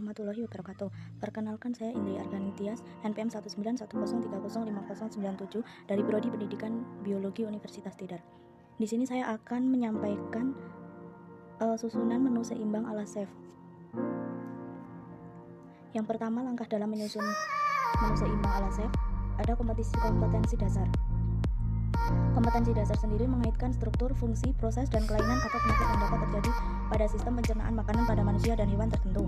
warahmatullahi wabarakatuh. Perkenalkan, saya Indri Argani Tias, NPM 19103050097 dari Prodi Pendidikan Biologi Universitas Tidar. Di sini saya akan menyampaikan susunan menu seimbang ala chef. Yang pertama, langkah dalam menyusun menu seimbang ala chef, ada kompetensi dasar. Kompetensi dasar sendiri mengaitkan struktur, fungsi, proses, dan kelainan atau penyakit yang dapat terjadi pada sistem pencernaan makanan pada manusia dan hewan tertentu.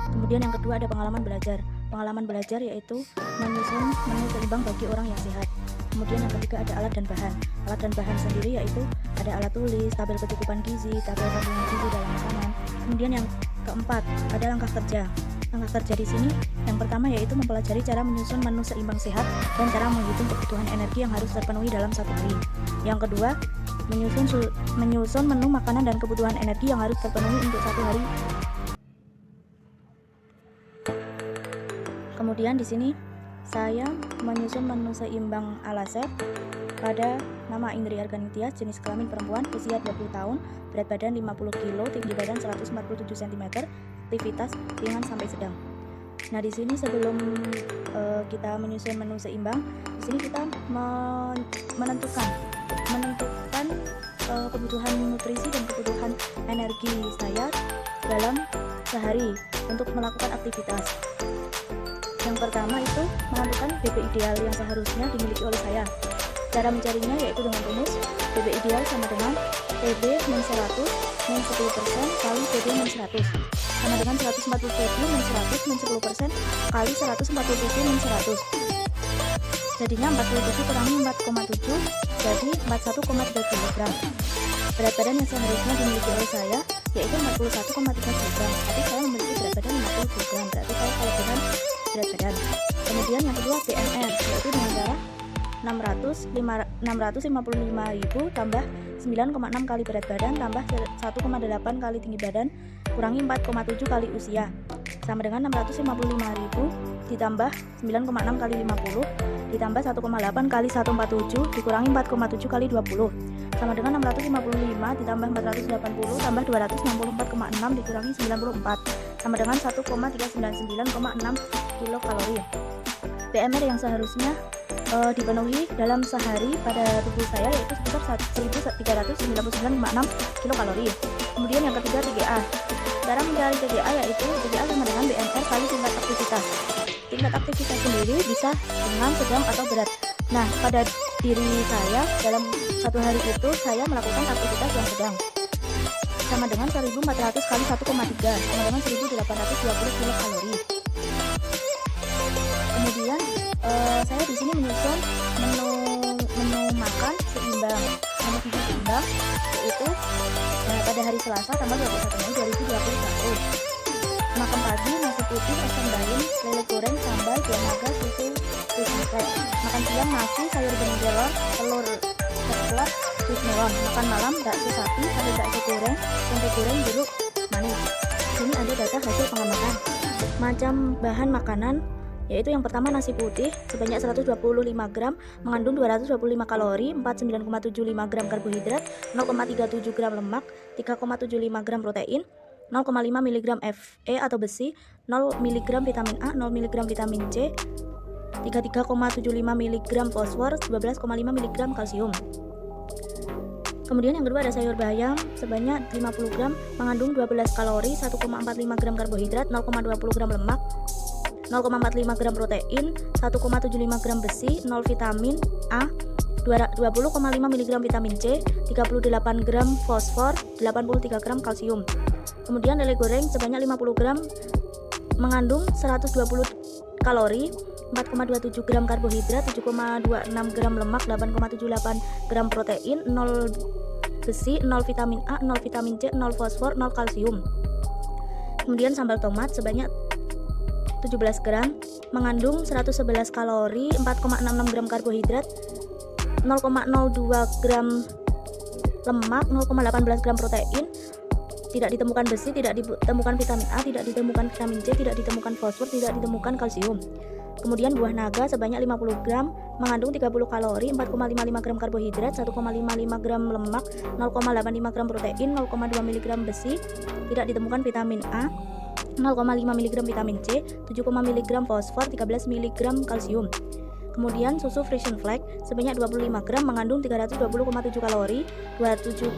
Kemudian yang kedua ada pengalaman belajar. Pengalaman belajar yaitu menyusun menu seimbang bagi orang yang sehat. Kemudian yang ketiga ada alat dan bahan. Alat dan bahan sendiri yaitu ada alat tulis, tabel kecukupan gizi, tabel kandungan gizi dalam makanan. Kemudian yang keempat ada langkah kerja. Langkah kerja di sini yang pertama yaitu mempelajari cara menyusun menu seimbang sehat dan cara menghitung kebutuhan energi yang harus terpenuhi dalam satu hari. Yang kedua, menyusun menu makanan dan kebutuhan energi yang harus terpenuhi untuk satu hari. Kemudian di sini saya menyusun menu seimbang ala chef pada nama Indri Argani Tias, jenis kelamin perempuan, usia 20 tahun, berat badan 50 kg, tinggi badan 147 cm, aktivitas ringan sampai sedang. Nah, di sini sebelum kita menyusun menu seimbang, di sini kita menentukan kebutuhan nutrisi dan kebutuhan energi saya dalam sehari untuk melakukan aktivitas. Yang pertama itu menentukan BB ideal yang seharusnya dimiliki oleh saya. Cara mencarinya yaitu dengan rumus BB ideal sama dengan PB min 100 min 10% kali PB min 100 sama dengan 147 min 100 min 10% kali 147 min 100. Jadinya 47 kurangi 4,7 jadi 41,3 kg. Berat badan yang seharusnya dimiliki oleh saya yaitu 41,3 kg, tapi saya memiliki berat badan 50 kg, berarti saya kelebihan berat badan. Kemudian yang kedua BMR yaitu dengan cara 655.000 tambah 9,6 kali berat badan tambah 1,8 kali tinggi badan kurangi 4,7 kali usia sama dengan 655.000 ditambah 9,6 kali 50 ditambah 1,8 kali 147 dikurangi 4,7 kali 20 sama dengan 655 ditambah 480 tambah 264,6 dikurangi 94 sama dengan 1,399,6 kilokalori. BMR yang seharusnya dipenuhi dalam sehari pada tubuh saya yaitu sekitar 1399,6 kilokalori. Kemudian yang ketiga TGA. Cara mencari TGA yaitu TGA sama dengan BMR kali tingkat aktivitas. Tingkat aktivitas sendiri bisa ringan, sedang, atau berat. Nah, pada diri saya dalam satu hari itu saya melakukan aktivitas yang sedang sama dengan 1400 kali 1,3 sama dengan 1820 kilokalori. Kemudian saya di sini menyusun menu makan seimbang, menu gizi seimbang yaitu pada hari Selasa tanggal 21 Mei 2021. Makan pagi nasi putih, asam bayam, lele goreng, sambal, buah naga, susu, krismek. Makan siang nasi, sayur bening kelor, telur ceplok, jus melon. Makan malam bakso sapi, ada bakso goreng, tempe goreng, jeruk manis. Sini ada data hasil pengamatan. Macam bahan makanan yaitu yang pertama nasi putih sebanyak 125 gram mengandung 225 kalori, 49,75 gram karbohidrat, 0,37 gram lemak, 3,75 gram protein, 0,5 mg Fe atau besi, 0 mg vitamin A, 0 mg vitamin C, 33,75 mg fosfor, 12,5 mg kalsium. Kemudian yang kedua ada sayur bayam sebanyak 50 gram mengandung 12 kalori, 1,45 gram karbohidrat, 0,20 gram lemak, 0,45 gram protein, 1,75 gram besi, 0 vitamin A, 20,5 mg vitamin C, 38 gram fosfor, 83 gram kalsium. Kemudian lele goreng sebanyak 50 gram mengandung 120 kalori, 4,27 gram karbohidrat, 7,26 gram lemak, 8,78 gram protein, 0 besi, 0 vitamin A, 0 vitamin C, 0 fosfor, 0 kalsium. Kemudian sambal tomat sebanyak 17 gram mengandung 111 kalori, 4,66 gram karbohidrat, 0,02 gram lemak, 0,18 gram protein, tidak ditemukan besi, tidak ditemukan vitamin A, tidak ditemukan vitamin C, tidak ditemukan fosfor, tidak ditemukan kalsium. Kemudian buah naga sebanyak 50 gram mengandung 30 kalori, 4,55 gram karbohidrat, 1,55 gram lemak, 0,85 gram protein, 0,2 mg besi, tidak ditemukan vitamin A, 0,5 mg vitamin C, 7, mg fosfor, 13 mg kalsium. Kemudian susu Frisian Flag sebanyak 25 gram mengandung 320,7 kalori, 27,5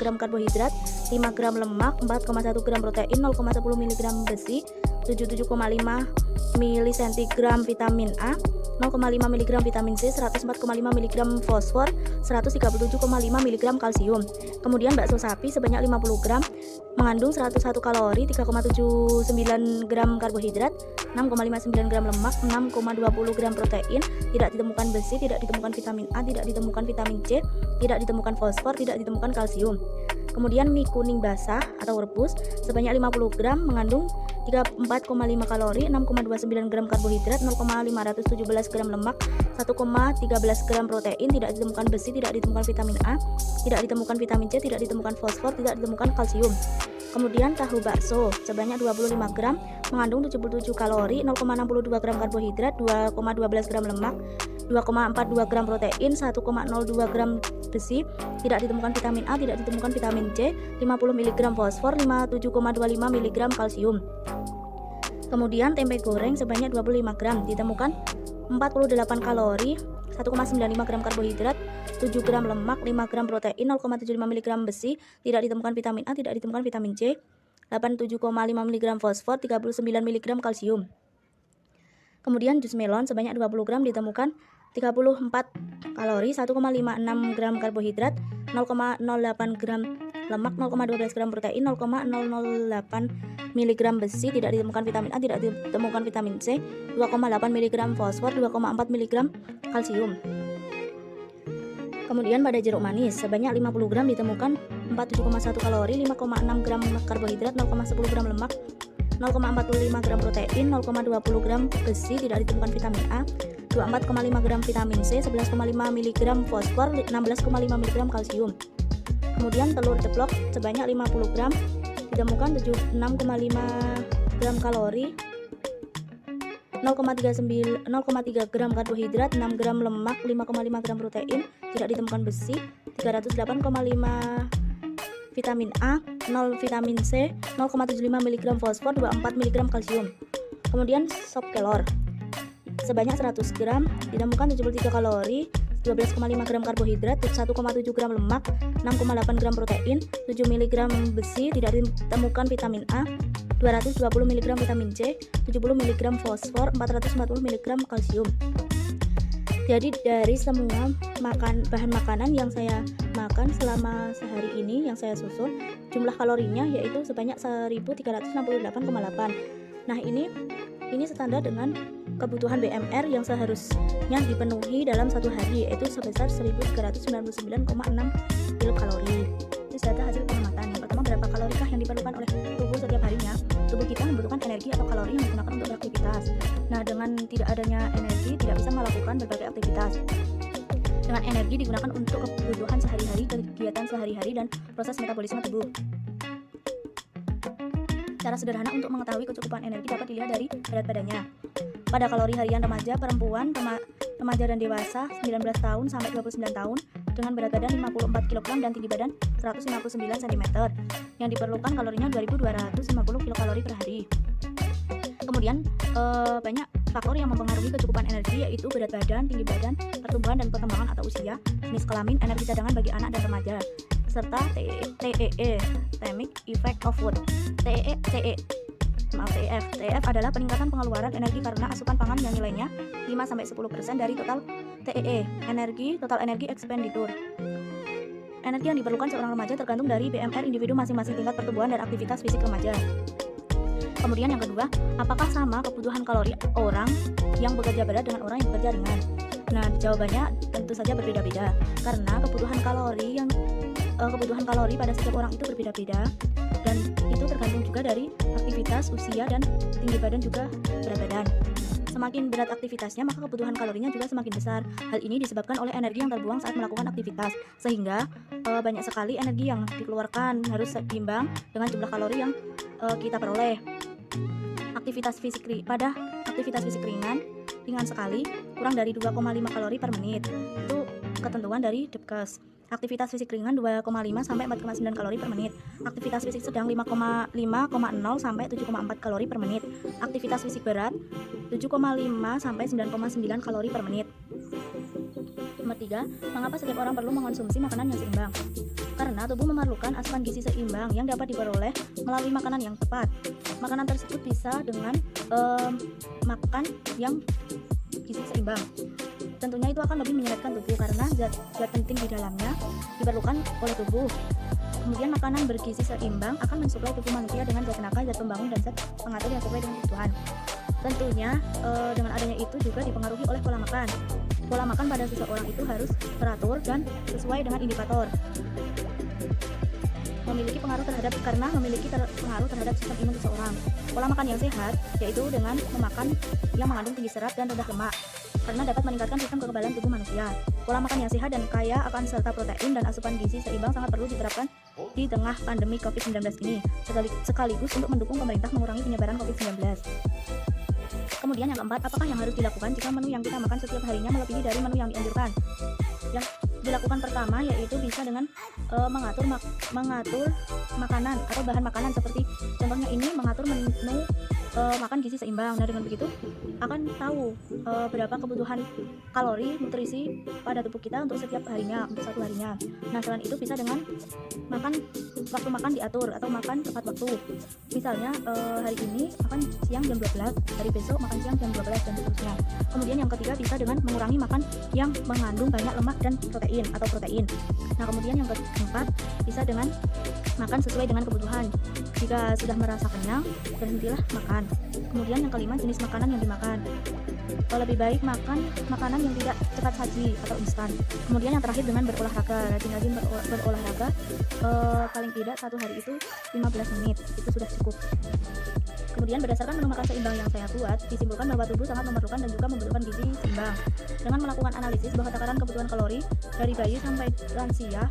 gram karbohidrat, 5 gram lemak, 4,1 gram protein, 0,10 mg besi, 77,5 mg vitamin A, 0,5 mg vitamin C, 104,5 mg fosfor, 137,5 mg kalsium. Kemudian bakso sapi sebanyak 50 gram mengandung 101 kalori, 3,79 gram karbohidrat, 6,59 gram lemak, 6,20 gram protein, tidak ditemukan besi, tidak ditemukan vitamin A, tidak ditemukan vitamin C, tidak ditemukan fosfor, tidak ditemukan kalsium. Kemudian mie kuning basah atau rebus sebanyak 50 gram mengandung 34,5 kalori, 6,29 gram karbohidrat, 0,517 gram lemak, 1,13 gram protein, tidak ditemukan besi, tidak ditemukan vitamin A, tidak ditemukan vitamin C, tidak ditemukan fosfor, tidak ditemukan kalsium. Kemudian tahu bakso sebanyak 25 gram mengandung 77 kalori, 0,62 gram karbohidrat, 2,12 gram lemak, 2,42 gram protein, 1,02 gram besi, tidak ditemukan vitamin A, tidak ditemukan vitamin C, 50 mg fosfor, 57,25 mg kalsium. Kemudian tempe goreng sebanyak 25 gram ditemukan 48 kalori, 1,95 gram karbohidrat, 7 gram lemak, 5 gram protein, 0,75 mg besi, tidak ditemukan vitamin A, tidak ditemukan vitamin C, 87,5 mg fosfor, 39 mg kalsium. Kemudian jus melon sebanyak 20 gram ditemukan 34 kalori, 1,56 gram karbohidrat, 0,08 gram lemak, 0,12 gram protein, 0,008 mg besi, tidak ditemukan vitamin A, tidak ditemukan vitamin C, 2,8 mg fosfor, 2,4 mg kalsium. Kemudian pada jeruk manis sebanyak 50 gram ditemukan 47,1 kalori, 5,6 gram karbohidrat, 0,10 gram lemak, 0,45 gram protein, 0,20 gram besi, tidak ditemukan vitamin A, 24,5 gram vitamin C, 11,5 mg fosfor, 16,5 mg kalsium. Kemudian telur ceplok sebanyak 50 gram ditemukan 76,5 gram kalori, 0,3 gram karbohidrat, 6 gram lemak, 5,5 gram protein, tidak ditemukan besi, 308,5 vitamin A, 0 vitamin C, 0,75 mg fosfor, 24 mg kalsium. Kemudian sop kelor sebanyak 100 gram ditemukan 73 kalori, 12,5 gram karbohidrat, 1,7 gram lemak, 6,8 gram protein, 7 mg besi, tidak ditemukan vitamin A, 220 mg vitamin C, 70 mg fosfor, 440 mg kalsium. Jadi dari semua bahan makanan yang saya makan selama sehari ini yang saya susun, jumlah kalorinya yaitu sebanyak 1368,8. Nah, ini standar dengan kebutuhan BMR yang seharusnya dipenuhi dalam satu hari, yaitu sebesar 1399,6 kilokalori. Itu data hasil pengamatan. Yang pertama, berapa kalorikah yang diperlukan oleh tubuh setiap harinya? Tubuh kita membutuhkan energi atau kalori yang digunakan untuk beraktivitas. Nah, dengan tidak adanya energi tidak bisa melakukan berbagai aktivitas. Dengan energi digunakan untuk kebutuhan sehari-hari, kegiatan sehari-hari, dan proses metabolisme tubuh. Cara sederhana untuk mengetahui kecukupan energi dapat dilihat dari berat badannya. Pada kalori harian remaja, perempuan, remaja dan dewasa 19 tahun sampai 29 tahun dengan berat badan 54 kg dan tinggi badan 159 cm. Yang diperlukan kalorinya 2250 kilokalori per hari. Kemudian banyak faktor yang mempengaruhi kecukupan energi, yaitu berat badan, tinggi badan, pertumbuhan dan perkembangan atau usia, jenis kelamin, energi cadangan bagi anak dan remaja, serta TEE, Thermic Effect of Food. TEF adalah peningkatan pengeluaran energi karena asupan pangan yang nilainya 5-10% dari total TEE, total energi expenditure. Energi yang diperlukan seorang remaja tergantung dari BMR individu masing-masing, tingkat pertumbuhan dan aktivitas fisik remaja. Kemudian yang kedua, apakah sama kebutuhan kalori orang yang bekerja berat dengan orang yang bekerja ringan? Nah, jawabannya tentu saja berbeda-beda, karena kebutuhan kalori pada setiap orang itu berbeda-beda, dan itu tergantung juga dari aktivitas, usia, dan tinggi badan juga berat badan. Semakin berat aktivitasnya, maka kebutuhan kalorinya juga semakin besar. Hal ini disebabkan oleh energi yang terbuang saat melakukan aktivitas, sehingga banyak sekali energi yang dikeluarkan, harus seimbang dengan jumlah kalori yang kita peroleh. Pada aktivitas fisik ringan sekali, kurang dari 2,5 kalori per menit. Itu ketentuan dari Debkes. Aktivitas fisik ringan 2,5 sampai 4,9 kalori per menit. Aktivitas fisik sedang 5,0 sampai 7,4 kalori per menit. Aktivitas fisik berat 7,5 sampai 9,9 kalori per menit. Nomor 3, mengapa setiap orang perlu mengonsumsi makanan yang seimbang? Karena tubuh memerlukan asupan gizi seimbang yang dapat diperoleh melalui makanan yang tepat. Makanan tersebut bisa dengan makan yang gizi seimbang. Tentunya itu akan lebih menyehatkan tubuh karena zat penting di dalamnya diperlukan oleh tubuh. Kemudian makanan bergizi seimbang akan mensuplai tubuh manusia dengan zat tenaga, zat pembangun, dan zat pengatur yang sesuai dengan kebutuhan. Tentunya dengan adanya itu juga dipengaruhi oleh pola makan. Pola makan pada seseorang itu harus teratur dan sesuai dengan indikator. Memiliki pengaruh terhadap sistem imun seseorang. Pola makan yang sehat yaitu dengan memakan yang mengandung tinggi serat dan rendah lemak, karena dapat meningkatkan sistem kekebalan tubuh manusia. Pola makan yang sehat dan kaya akan serta protein dan asupan gizi seimbang sangat perlu diterapkan di tengah pandemi COVID-19 ini, sekaligus untuk mendukung pemerintah mengurangi penyebaran COVID-19. Kemudian yang keempat, apakah yang harus dilakukan jika menu yang kita makan setiap harinya melebihi dari menu yang dianjurkan? Yang dilakukan pertama yaitu bisa dengan mengatur makanan atau bahan makanan, seperti contohnya ini mengatur menu makan gizi seimbang. Nah, dengan begitu akan tahu berapa kebutuhan kalori nutrisi pada tubuh kita untuk setiap harinya, untuk satu harinya. Nah, selain itu bisa dengan waktu makan diatur atau makan tepat waktu. Misalnya hari ini makan siang jam 12, hari besok makan siang jam 12 dan seterusnya. Kemudian yang ketiga bisa dengan mengurangi makan yang mengandung banyak lemak dan protein. Nah, kemudian yang keempat bisa dengan makan sesuai dengan kebutuhan. Jika sudah merasa kenyang, berhentilah makan. Kemudian yang kelima, jenis makanan yang dimakan. Lebih baik makan makanan yang tidak cepat saji atau instan. Kemudian yang terakhir dengan berolahraga, rajin-rajin berolahraga, paling tidak satu hari itu 15 menit, itu sudah cukup. Kemudian berdasarkan menu makan seimbang yang saya buat, disimpulkan bahwa tubuh sangat memerlukan dan juga membutuhkan gizi seimbang. Dengan melakukan analisis bahwa takaran kebutuhan kalori dari bayi sampai lansia,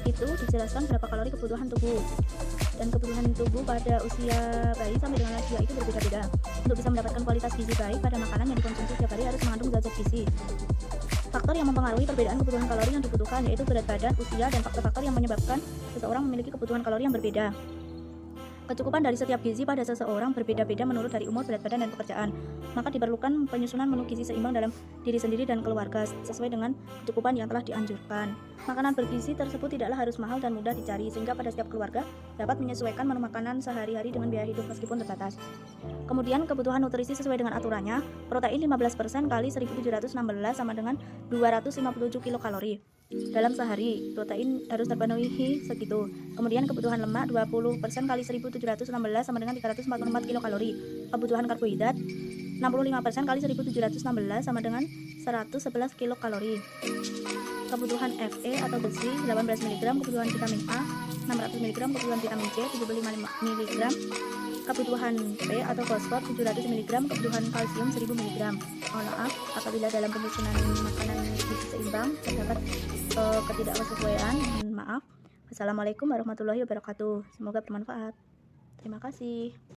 itu dijelaskan berapa kalori kebutuhan tubuh. Dan kebutuhan tubuh pada usia bayi sampai dengan lansia itu berbeda-beda. Untuk bisa mendapatkan kualitas gizi baik pada makanan yang dikonsumsi setiap hari harus mengandung zat gizi. Faktor yang mempengaruhi perbedaan kebutuhan kalori yang dibutuhkan yaitu berat badan, usia, dan faktor-faktor yang menyebabkan seseorang memiliki kebutuhan kalori yang berbeda. Kecukupan dari setiap gizi pada seseorang berbeda-beda menurut dari umur, berat badan, dan pekerjaan. Maka diperlukan penyusunan menu gizi seimbang dalam diri sendiri dan keluarga sesuai dengan kecukupan yang telah dianjurkan. Makanan bergizi tersebut tidaklah harus mahal dan mudah dicari, sehingga pada setiap keluarga dapat menyesuaikan menu makanan sehari-hari dengan biaya hidup meskipun terbatas. Kemudian kebutuhan nutrisi sesuai dengan aturannya, protein 15% kali 1716 sama dengan 257 kilokalori. Dalam sehari, protein harus terpenuhi segitu. Kemudian kebutuhan lemak 20% kali 1716 sama dengan 344 kilokalori. Kebutuhan karbohidrat 65% kali 1716 sama dengan 111 kilokalori. Kebutuhan Fe atau besi 18 mg, kebutuhan vitamin A 600 mg, kebutuhan vitamin C 75 mg, kebutuhan P atau fosfor 700 mg, kebutuhan kalsium 1000 mg. Mohon maaf apabila dalam penyusunan makanan gizi seimbang terdapat ketidaksesuaian. Maaf. Wassalamualaikum warahmatullahi wabarakatuh. Semoga bermanfaat. Terima kasih.